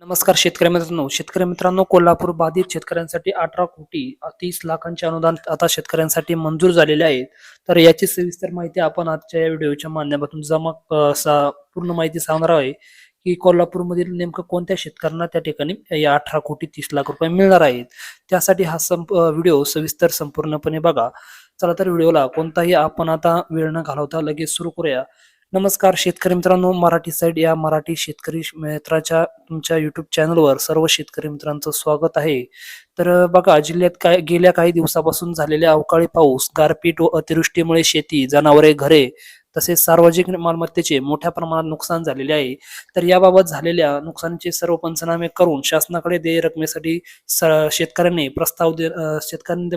नमस्कार शेतकरी मित्रांनो, कोल्हापूर बाधित शेतकऱ्यांसाठी 18 कोटी 30 लाखांचे अनुदान आता शेतकऱ्यांसाठी मंजूर झालेले आहे. तर याची सविस्तर माहिती आपण आजच्या या व्हिडिओच्या माध्यमातून पूर्ण माहिती सांगणार आहे की कोल्हापूरमधील नेमकं कोणत्या शेतकऱ्यांना त्या ठिकाणी या 18 कोटी 30 लाख रुपये मिळणार आहेत. त्यासाठी हा व्हिडिओ सविस्तर संपूर्णपणे बघा. चला तर व्हिडिओला कोणताही आपण आता वेळ न घालवता लगेच सुरू करूया. नमस्कार शेतकरी मित्रांनो, मराठी साईड या मराठी शेतकरी मित्राच्या तुमच्या युट्यूब चॅनलवर सर्व शेतकरी मित्रांचं स्वागत आहे. तर बघा, जिल्ह्यात गेल्या काही दिवसापासून झालेल्या अवकाळी पाऊस, गारपीट व अतिवृष्टीमुळे शेती, जनावरे, घरे तसेच सार्वजनिक मालमत्तेचे मोठ्या प्रमाणात नुकसान झालेले आहे. तर याबाबत झालेल्या नुकसानीचे सर्व पंचनामे करून शासनाकडे देय रकमेसाठी शेतकऱ्यांनी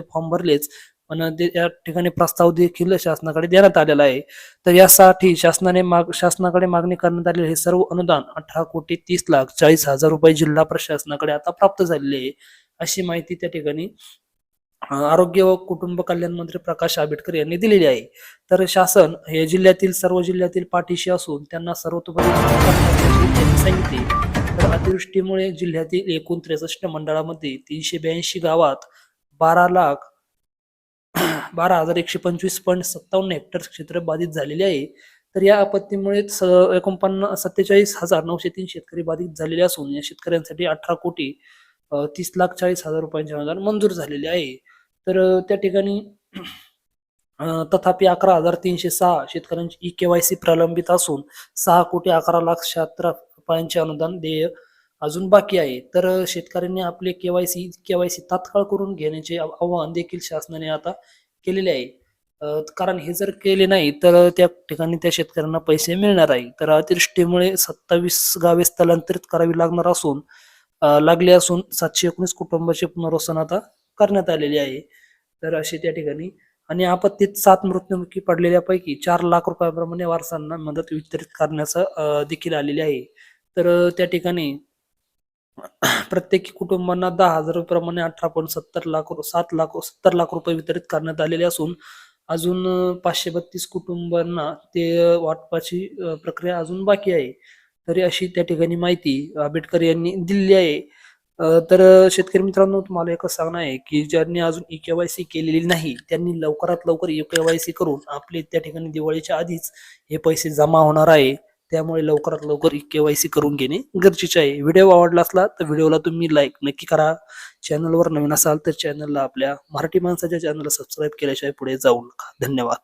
फॉर्म भरलेच, पण या ठिकाणी प्रस्ताव देखील शासनाकडे देण्यात आलेला आहे. तर यासाठी शासनाकडे मागणी करण्यात आलेले हे सर्व अनुदान 18 कोटी 30 लाख 40 हजार रुपये जिल्हा प्रशासनाकडे आता प्राप्त झालेले आहे, अशी माहिती त्या ठिकाणी आरोग्य व कुटुंब कल्याण मंत्री प्रकाश आंबेडकर यांनी दिलेली आहे. तर शासन हे सर्व जिल्ह्यातील पाठीशी असून त्यांना सर्वतोपरी मदत करण्याची त्यांनी सांगितले. तर अतिवृष्टीमुळे जिल्ह्यातील एकूण 63 मंडळामध्ये 382 गावात 12,125.57 हेक्टर क्षेत्र बाधित झालेले आहे. तर या आपत्तीमुळे 47,903 शेतकरी बाधित झालेले असून या शेतकऱ्यांसाठी 18 कोटी 30 लाख 40 हजार रुपयांचे अनुदान मंजूर झालेले आहे. तर त्या ठिकाणी तथापि 11,306 शेतकऱ्यांची ई-केवायसी प्रलंबित असून 6 कोटी 11 लाख 76 रुपयांचे अनुदान देय अजून बाकी आहे. तर शेतकऱ्यांनी आपले केवायसी तात्काळ करून घेण्याचे आवाहन देखील शासनाने आता केलेले आहे. कारण हे जर केले नाही तर त्या ठिकाणी त्या शेतकऱ्यांना पैसे मिळणार आहे. तर अतिवृष्टीमुळे 27 गावे स्थलांतरित करावी लागले असून 719 कुटुंबाचे पुनर्वसन आता करण्यात आलेले आहे. तर असे त्या ठिकाणी आणि आपत्तीत 7 मृत्युमुखी पडलेल्यापैकी 4 लाख रुपयाप्रमाणे वारसांना मदत वितरित करण्याचं देखील आलेले आहे. तर त्या ठिकाणी प्रत्येकी कुटुंबांना 10,000 प्रमाणे 70 लाख रुपये वितरित करण्यात आलेले असून अजून 532 कुटुंबांना ते वाटपाची प्रक्रिया अजून बाकी आहे. तरी अशी त्या ठिकाणी माहिती आंबेडकर यांनी दिलेली आहे. तर शेतकरी मित्रांनो, तुम्हाला एकच सांगणं आहे की ज्यांनी अजून ई-केवायसी केलेली नाही त्यांनी लवकरात लवकर ई-केवायसी करून आपले त्या ठिकाणी दिवाळीच्या आधीच हे पैसे जमा होणार आहे. त्यामुळे लवकरात लवकर ई-केवायसी करून घेणे गरजेचे आहे. व्हिडिओ आवडला असला तर व्हिडिओला तुम्ही लाईक नक्की करा. चॅनलवर नवीन असाल तर चॅनलला, आपल्या मराठी माणसाच्या चॅनलला सबस्क्राईब केल्याशिवाय पुढे जाऊ नका. धन्यवाद.